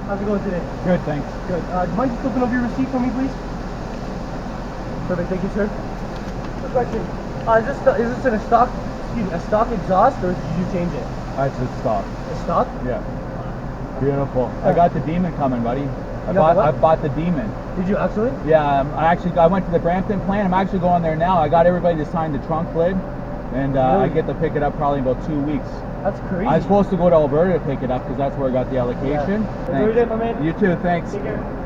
How's it going today? Good, thanks. Good. Do you mind just looking over your receipt for me, please? Perfect, thank you, sir. Quick question. Is this a stock exhaust, or did you change it? That's a stock. A stock? Yeah. Beautiful. I got the Demon coming, buddy. I bought the Demon. Did you actually? Yeah, I went to the Brampton plant. I'm actually going there now. I got everybody to sign the trunk lid, and Really? I get to pick it up probably in about 2 weeks. That's crazy. I'm supposed to go to Alberta to pick it up because that's where I got the allocation. Yeah. Enjoy your day, my man. You too, thanks. Take care.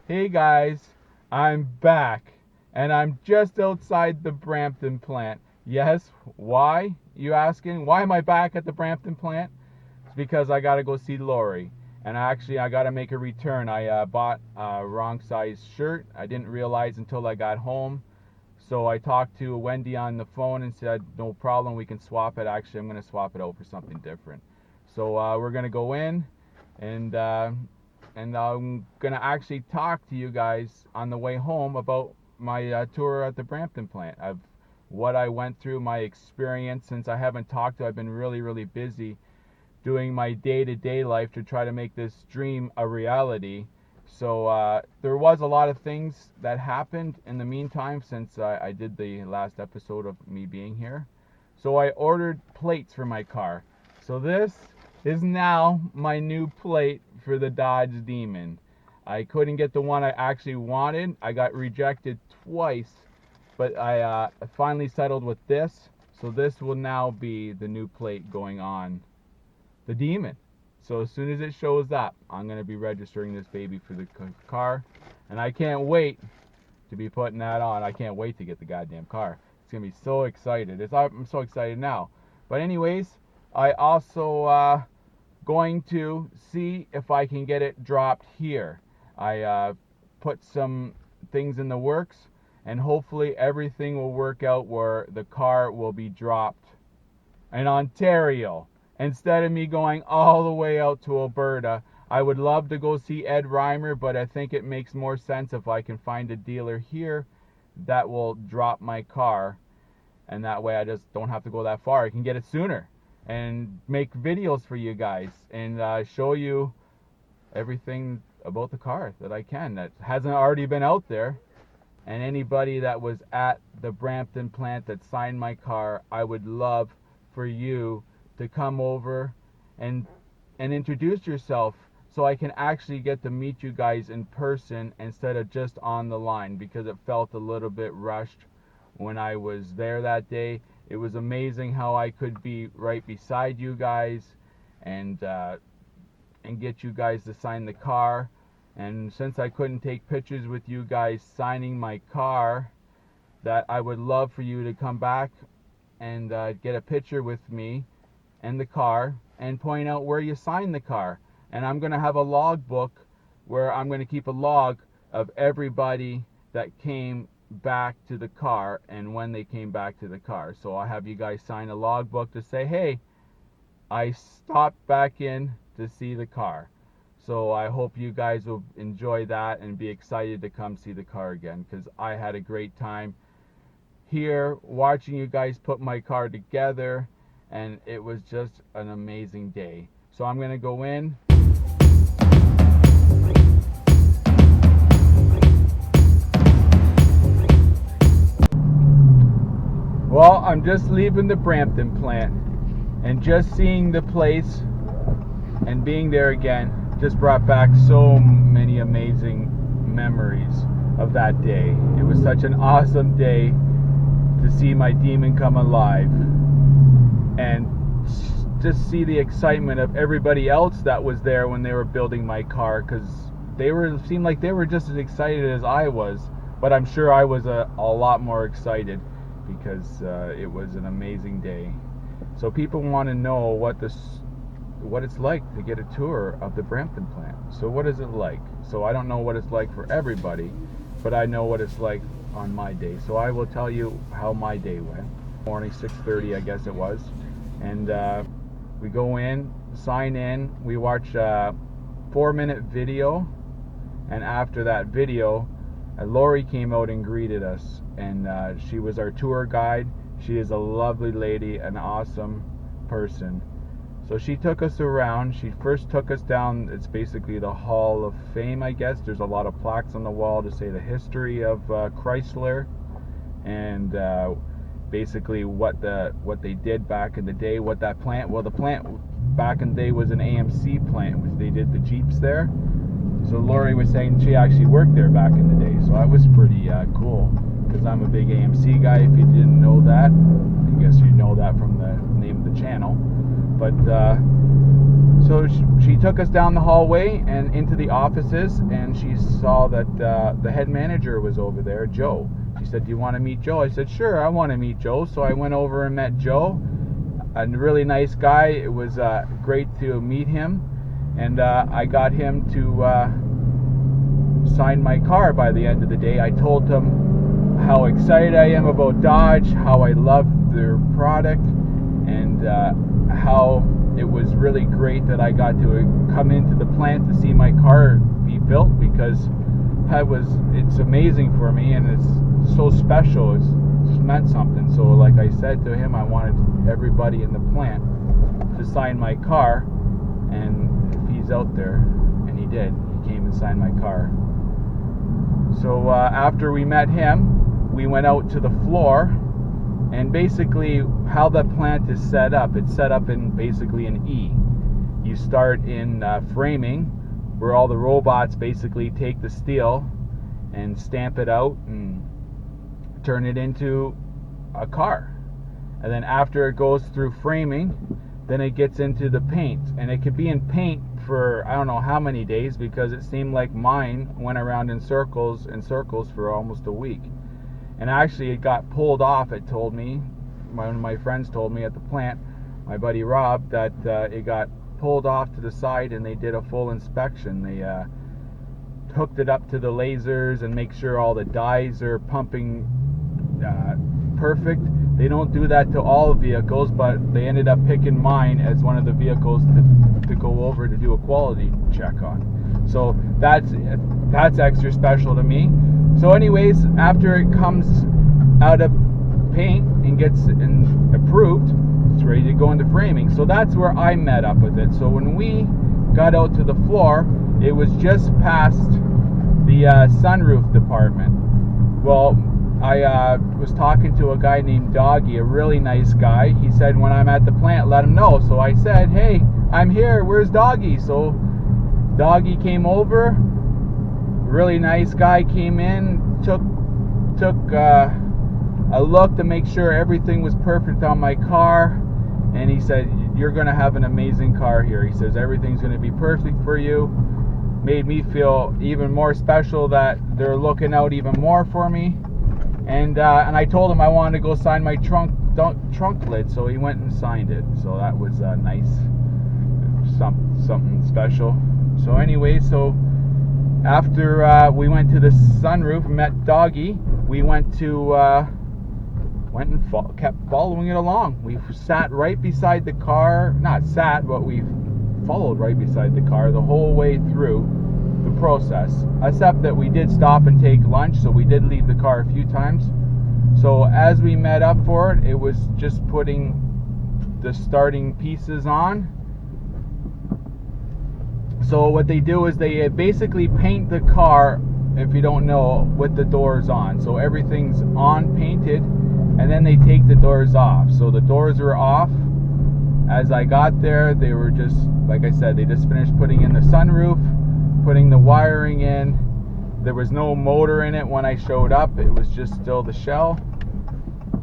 Hey guys, I'm back, and I'm just outside the Brampton plant. Yes, why? You asking? Why am I back at the Brampton plant? It's because I gotta go see Lori, and I gotta make a return. I bought a wrong size shirt. I didn't realize until I got home, so I talked to Wendy on the phone and said, no problem, we can swap it. Actually, I'm gonna swap it out for something different. So we're gonna go in, and I'm gonna actually talk to you guys on the way home about my tour at the Brampton plant, of what I went through, my experience. Since I haven't talked to, I've been really busy doing my day-to-day life to try to make this dream a reality. So there was a lot of things that happened in the meantime since I did the last episode of me being here. So I ordered plates for my car. So this is now my new plate for the Dodge Demon. I couldn't get the one I actually wanted. I got rejected twice, but I finally settled with this. So this will now be the new plate going on the Demon. So as soon as it shows up, I'm going to be registering this baby for the car, and I can't wait to be putting that on. I can't wait to get the goddamn car. It's going to be so excited. I'm so excited now. But anyways, I also going to see if I can get it dropped here. I put some things in the works, and hopefully everything will work out where the car will be dropped in Ontario instead of me going all the way out to Alberta. I would love to go see Ed Reimer, but I think it makes more sense if I can find a dealer here that will drop my car, and that way I just don't have to go that far. I can get it sooner and make videos for you guys and show you everything about the car that I can that hasn't already been out there. And anybody that was at the Brampton plant that signed my car, I would love for you to come over and introduce yourself, so I can actually get to meet you guys in person instead of just on the line, because it felt a little bit rushed when I was there that day. It was amazing how I could be right beside you guys and get you guys to sign the car. And since I couldn't take pictures with you guys signing my car, that I would love for you to come back and get a picture with me and the car and point out where you signed the car. And I'm going to have a log book where I'm going to keep a log of everybody that came back to the car and when they came back to the car. So I'll have you guys sign a log book to say, hey, I stopped back in to see the car. So I hope you guys will enjoy that and be excited to come see the car again, because I had a great time here watching you guys put my car together, and it was just an amazing day. So I'm going to go in. Well, I'm just leaving the Brampton plant, and just seeing the place and being there again just brought back so many amazing memories of that day. It was such an awesome day to see my demon come alive, and just see the excitement of everybody else that was there when they were building my car, because seemed like they were just as excited as I was, but I'm sure I was a lot more excited because it was an amazing day. So people want to know what it's like to get a tour of the Brampton plant. So what is it like? So I don't know what it's like for everybody, but I know what it's like on my day. So I will tell you how my day went. Morning, 6:30 I guess it was, and we go in, sign in, we watch a 4-minute video, and after that video, Lori came out and greeted us, and she was our tour guide. She is a lovely lady, an awesome person. So she took us around. She first took us down, it's basically the Hall of Fame, I guess. There's a lot of plaques on the wall to say the history of Chrysler, and basically what they did back in the day, what that plant, well, the plant back in the day was an AMC plant, which they did the Jeeps there. So Lori was saying she actually worked there back in the day, so that was pretty cool, because I'm a big AMC guy. If you didn't know that, I guess you know that from the name of the channel. But so she took us down the hallway and into the offices, and she saw that the head manager was over there, Joe. She said, "Do you want to meet Joe?" I said, "Sure, I want to meet Joe." So I went over and met Joe, a really nice guy. It was great to meet him, and I got him to sign my car by the end of the day. I told him how excited I am about Dodge, how I love their product, and how it was really great that I got to come into the plant to see my car be built, because it's amazing for me, and it's so special. It's meant something. So like I said to him, I wanted everybody in the plant to sign my car, and if he's out there, and he did, he came and signed my car. So after we met him, we went out to the floor, and basically how the plant is set up, it's set up in basically an E. You start in framing, where all the robots basically take the steel and stamp it out and turn it into a car. And then after it goes through framing, then it gets into the paint, and it could be in paint for I don't know how many days, because it seemed like mine went around in circles for almost a week. And actually it got pulled off, it told me, one of my friends told me at the plant, my buddy Rob, that it got pulled off to the side, and they did a full inspection. They hooked it up to the lasers and make sure all the dyes are pumping perfect. They don't do that to all vehicles, but they ended up picking mine as one of the vehicles to go over to do a quality check on. So that's extra special to me. So anyways, after it comes out of paint and gets approved, it's ready to go into framing. So that's where I met up with it. So when we got out to the floor, it was just past the sunroof department. Well, I was talking to a guy named Doggy, a really nice guy. He said, when I'm at the plant, let him know. So I said, "Hey, I'm here. Where's Doggy?" So Doggy came over. Really nice guy, came in, took a look to make sure everything was perfect on my car, and he said, "You're going to have an amazing car here." He says, "Everything's going to be perfect for you." Made me feel even more special that they're looking out even more for me. And I told him I wanted to go sign my trunk lid, so he went and signed it. So that was nice, something special. So anyway, so after we went to the sunroof and met Doggy, we went and kept following it along. We sat right beside the car, not sat, but we followed right beside the car the whole way through the process, except that we did stop and take lunch, so we did leave the car a few times. So as we met up for it, it was just putting the starting pieces on. So what they do is they basically paint the car, if you don't know, with the doors on. So everything's on painted, and then they take the doors off. So the doors were off. As I got there, they were just, like I said, they just finished putting in the sunroof, putting the wiring in. There was no motor in it when I showed up. It was just still the shell.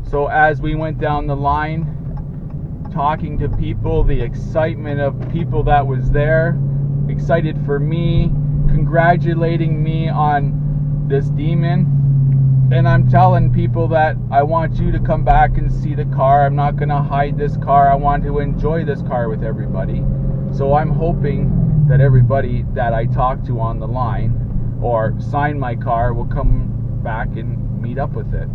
So as we went down the line, talking to people, the excitement of people that was there, excited for me, congratulating me on this demon. And I'm telling people that I want you to come back and see the car. I'm not going to hide this car. I want to enjoy this car with everybody. So I'm hoping that everybody that I talk to on the line or sign my car will come back and meet up with it.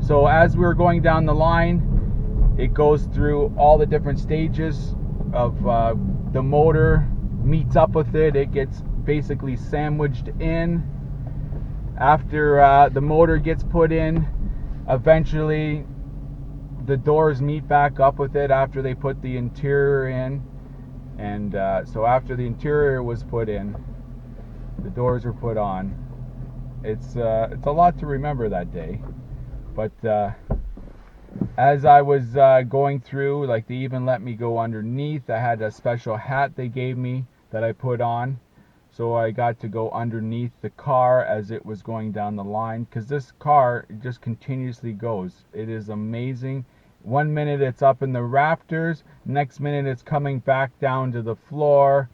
So as we're going down the line, it goes through all the different stages of the motor meets up with it. It gets basically sandwiched in. After the motor gets put in, eventually the doors meet back up with it after they put the interior in. And so after the interior was put in, the doors were put on. It's a lot to remember that day. But as I was going through, like, they even let me go underneath. I had a special hat they gave me that I put on. So I got to go underneath the car as it was going down the line, because this car just continuously goes. It is amazing. 1 minute it's up in the rafters, next minute it's coming back down to the floor,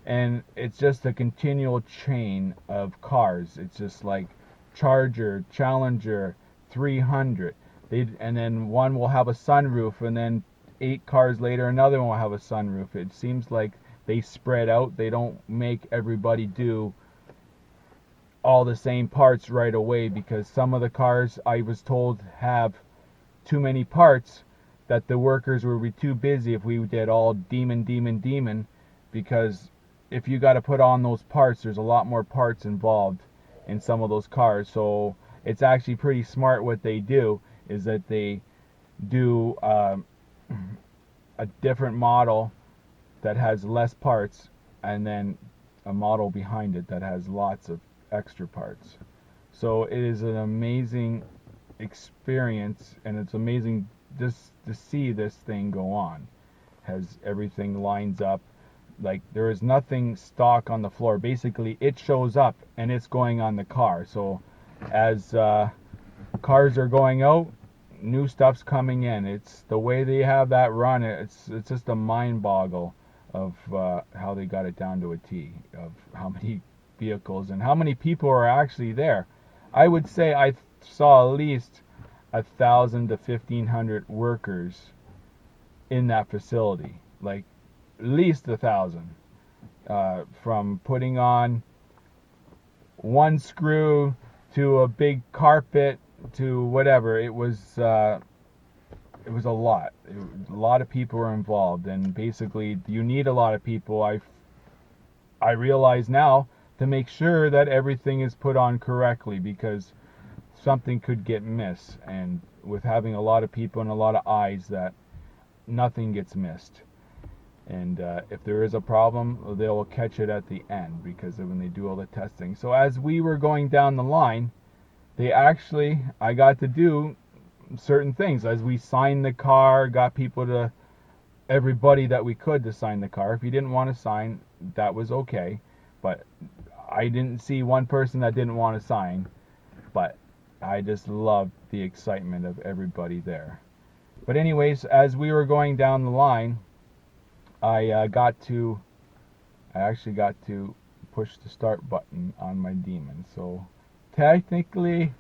and it's just a continual chain of cars. It's just like Charger, Challenger, 300. And then one will have a sunroof, and then 8 cars later another one will have a sunroof. It seems like they spread out. They don't make everybody do all the same parts right away, because some of the cars, I was told, have too many parts that the workers would be too busy if we did all demon, because if you got to put on those parts, there's a lot more parts involved in some of those cars. So it's actually pretty smart what they do, is that they do a different model that has less parts, and then a model behind it that has lots of extra parts. So it is an amazing experience, and it's amazing just to see this thing go on. Has everything lines up. Like, there is nothing stock on the floor. Basically, it shows up and it's going on the car. So as cars are going out, new stuff's coming in. It's the way they have that run. It's just a mind boggle of how they got it down to a T, of how many vehicles and how many people are actually there. I would say I saw at least 1,000 to 1,500 workers in that facility, like at least 1,000, from putting on one screw to a big carpet to whatever. It was a lot. A lot of people were involved, and basically you need a lot of people. I realize now, to make sure that everything is put on correctly, because something could get missed, and with having a lot of people and a lot of eyes, that nothing gets missed. And if there is a problem, they will catch it at the end, because of when they do all the testing. So as we were going down the line, I got to do certain things. As we signed the car, got everybody that we could to sign the car. If you didn't want to sign, that was okay. But I didn't see one person that didn't want to sign. But I just loved the excitement of everybody there. But anyways, as we were going down the line, I actually got to push the start button on my Demon. So technically,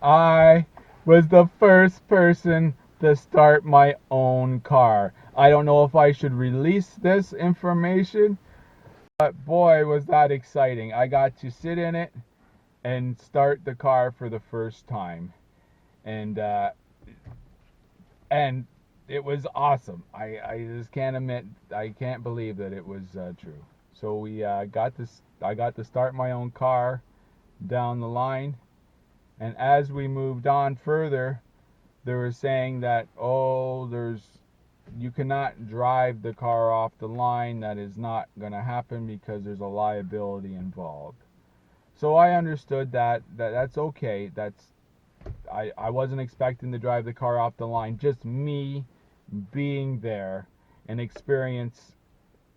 I was the first person to start my own car. I don't know if I should release this information, but boy, was that exciting. I got to sit in it and start the car for the first time. And it was awesome. I just can't believe that it was true. So I got to start my own car down the line. And as we moved on further, they were saying that, you cannot drive the car off the line. That is not going to happen, because there's a liability involved. So I understood that's okay. I wasn't expecting to drive the car off the line. Just me being there and experience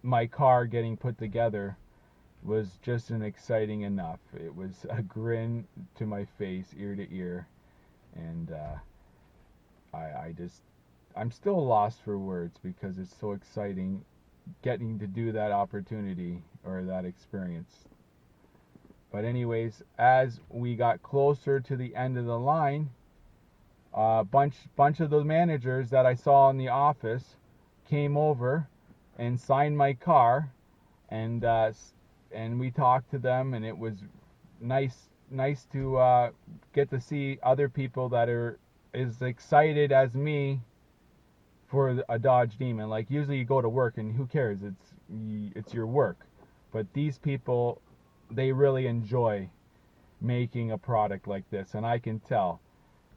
my car getting put together was just an exciting enough. It was a grin to my face, ear to ear, and I'm still lost for words because it's so exciting getting to do that opportunity or that experience. But anyways, as we got closer to the end of the line, a bunch of the managers that I saw in the office came over and signed my car, and we talked to them, and it was nice to get to see other people that are as excited as me for a Dodge Demon. Like, usually you go to work and who cares? It's your work. But these people, they really enjoy making a product like this, and I can tell.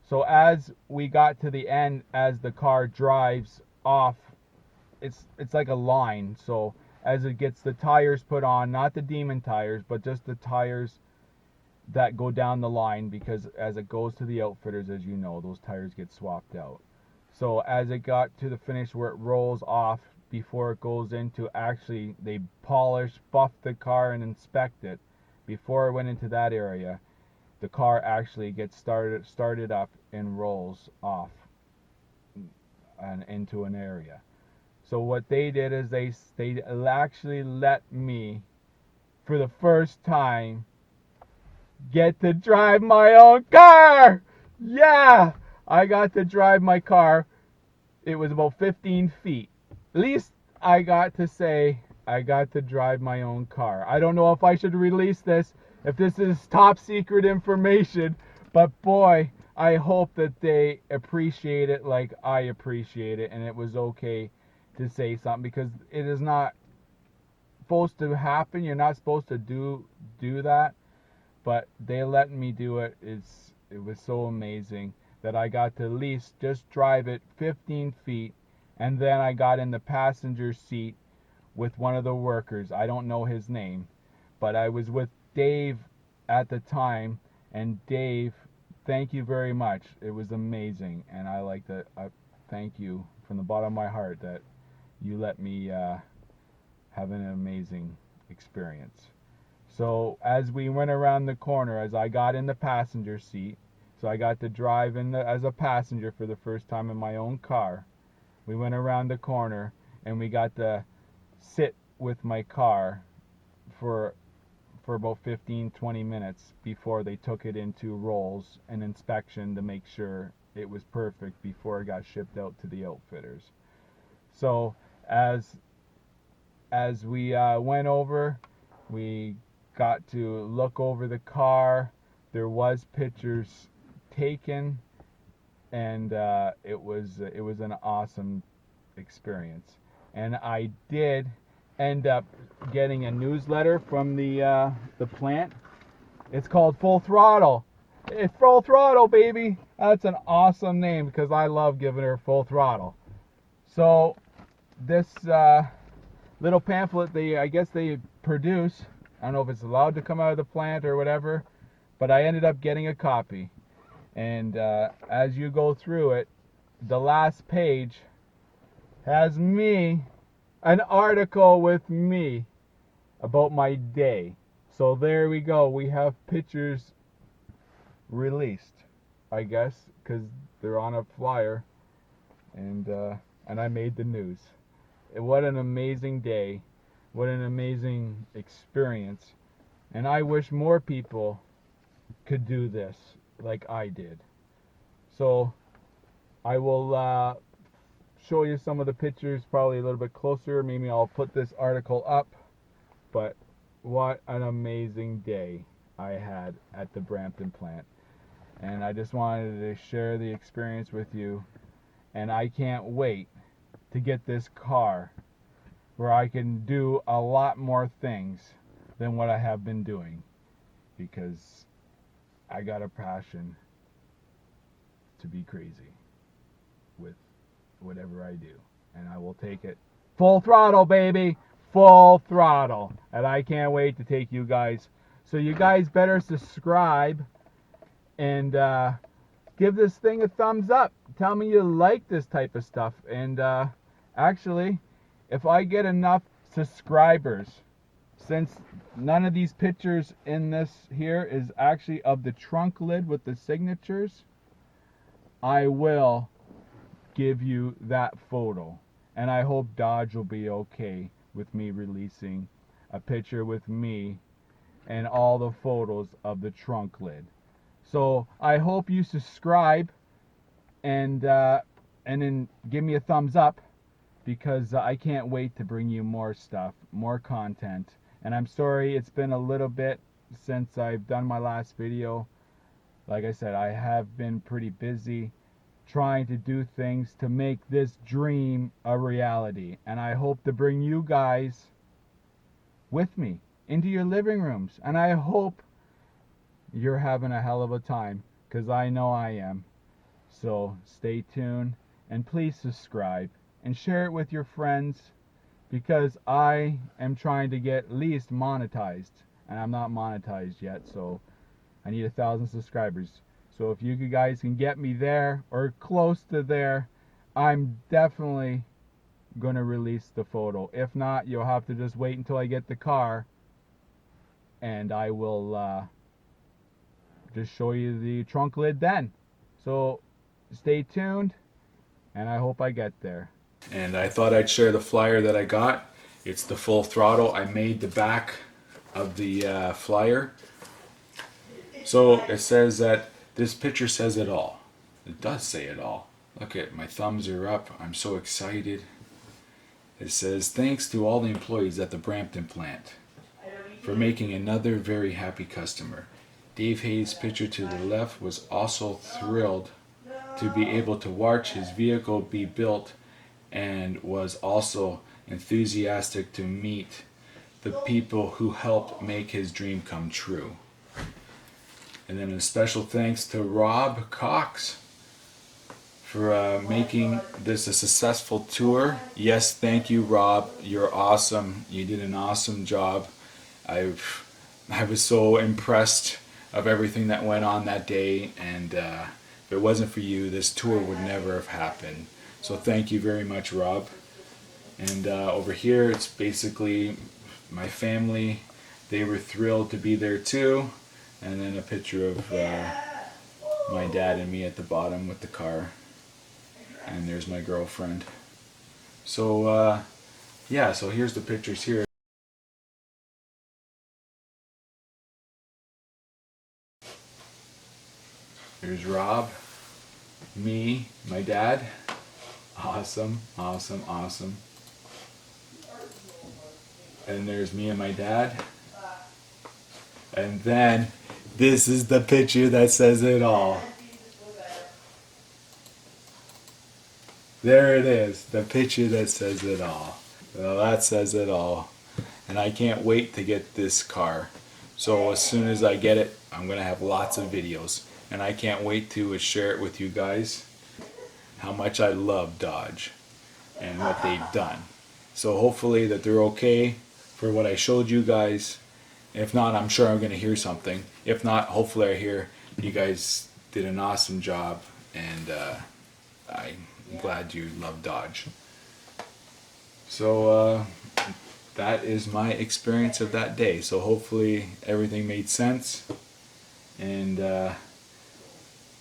So as we got to the end, as the car drives off, it's like a line. So as it gets the tires put on, not the Demon tires, but just the tires that go down the line, because as it goes to the outfitters, as you know, those tires get swapped out. So as it got to the finish where it rolls off, before it goes into, actually they polish, buff the car and inspect it. Before it went into that area, the car actually gets started up and rolls off and into an area. So what they did is they actually let me, for the first time, get to drive my own car. Yeah, I got to drive my car. It was about 15 feet. At least I got to say I got to drive my own car. I don't know if I should release this, if this is top secret information, but boy, I hope that they appreciate it like I appreciate it, and it was okay to say something, because it is not supposed to happen. You're not supposed to do that, but they let me do it. It was so amazing that I got to at least just drive it 15 feet, and then I got in the passenger seat with one of the workers. I don't know his name, but I was with Dave at the time, and Dave, thank you very much. It was amazing, and I like that. Thank you from the bottom of my heart that you let me have an amazing experience. So as we went around the corner, as I got in the passenger seat, so I got to drive as a passenger for the first time in my own car. We went around the corner and we got to sit with my car for about 15-20 minutes before they took it into rolls and inspection to make sure it was perfect before it got shipped out to the outfitters. So as we went over, we got to look over the car. There was pictures taken, and it was an awesome experience. And I did end up getting a newsletter from the plant. It's called Full Throttle. It's Full Throttle, baby. That's an awesome name because I love giving her full throttle. So this little pamphlet, I guess they produce. I don't know if it's allowed to come out of the plant or whatever, but I ended up getting a copy. And as you go through it, the last page has me, an article with me about my day. So there we go. We have pictures released, I guess, because they're on a flyer, and I made the news. What an amazing day. What an amazing experience. And I wish more people could do this like I did. So I will show you some of the pictures probably a little bit closer. Maybe I'll put this article up. But what an amazing day I had at the Brampton plant. And I just wanted to share the experience with you. And I can't wait to get this car where I can do a lot more things than what I have been doing, because I got a passion to be crazy with whatever I do, and I will take it full throttle, baby, full throttle. And I can't wait to take you guys. So you guys better subscribe and give this thing a thumbs up. Tell me you like this type of stuff. And actually, if I get enough subscribers, since none of these pictures in this here is actually of the trunk lid with the signatures, I will give you that photo. And I hope Dodge will be okay with me releasing a picture with me and all the photos of the trunk lid. So I hope you subscribe and then give me a thumbs up, because I can't wait to bring you more stuff, more content. And I'm sorry it's been a little bit since I've done my last video. Like I said, I have been pretty busy trying to do things to make this dream a reality. And I hope to bring you guys with me into your living rooms. And I hope you're having a hell of a time, because I know I am. So stay tuned and please subscribe and share it with your friends, because I am trying to get at least monetized, and I'm not monetized yet, so I need 1,000 subscribers. So if you guys can get me there or close to there, I'm definitely gonna release the photo. If not, you'll have to just wait until I get the car, and I will just show you the trunk lid then. So stay tuned, and I hope I get there. And I thought I'd share the flyer that I got. It's the full throttle. I made the back of the flyer. So it says that this picture says it all. It does say it all. Look at my thumbs are up. I'm so excited. It says, thanks to all the employees at the Brampton plant for making another very happy customer. Dave Hayes' picture to the left was also thrilled to be able to watch his vehicle be built, and was also enthusiastic to meet the people who helped make his dream come true. And then a special thanks to Rob Cox for making this a successful tour. Yes, thank you, Rob. You're awesome. You did an awesome job. I was so impressed of everything that went on that day, and if it wasn't for you, this tour would never have happened. So thank you very much, Rob. And over here, it's basically my family. They were thrilled to be there too. And then a picture of my dad and me at the bottom with the car. And there's my girlfriend. So yeah, so here's the pictures here. Here's Rob, me, my dad. Awesome, awesome, awesome. And there's me and my dad. And then this is the picture that says it all. There it is, the picture that says it all. Well, that says it all. And I can't wait to get this car. So as soon as I get it, I'm going to have lots of videos. And I can't wait to share it with you guys, how much I love Dodge and what they've done. So hopefully that they're okay for what I showed you guys. If not, I'm sure I'm going to hear something. If not, hopefully I hear you guys did an awesome job, and I'm glad you love Dodge. So that is my experience of that day. So hopefully everything made sense, and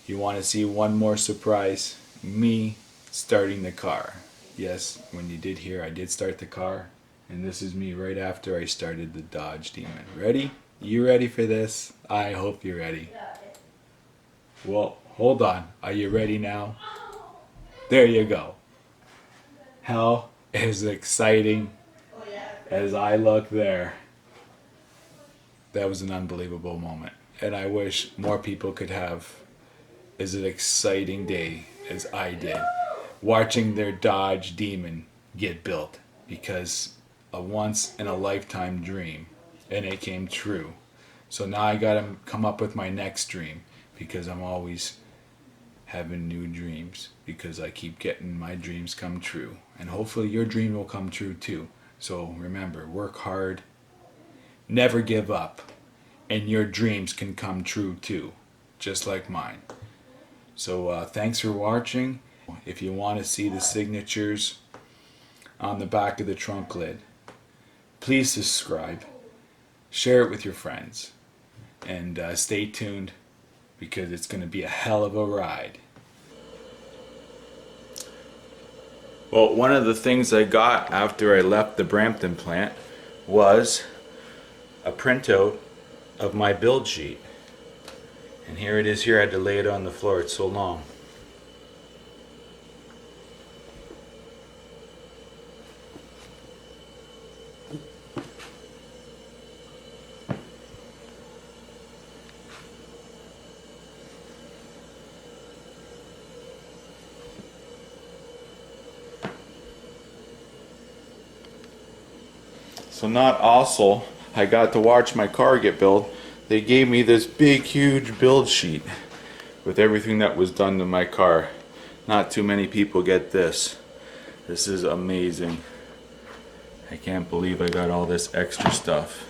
you want to see one more surprise, me starting the car. Yes, when you did hear, I did start the car, and this is me right after I started the Dodge Demon. Ready? You ready for this? I hope you're ready. Well, hold on. Are you ready now? There you go. How is exciting as I look there. That was an unbelievable moment, and I wish more people could have as an exciting day as I did, watching their Dodge Demon get built, because a once in a lifetime dream, and it came true. So now I gotta come up with my next dream, because I'm always having new dreams, because I keep getting my dreams come true, and hopefully your dream will come true too. So remember, work hard, never give up, and your dreams can come true too, just like mine. So thanks for watching. If you want to see the signatures on the back of the trunk lid, please subscribe, share it with your friends, and stay tuned, because it's going to be a hell of a ride. Well, one of the things I got after I left the Brampton plant was a printout of my build sheet. And here it is here. I had to lay it on the floor. It's so long. So not also, I got to watch my car get built. They gave me this big, huge build sheet with everything that was done to my car. Not too many people get this. This is amazing. I can't believe I got all this extra stuff.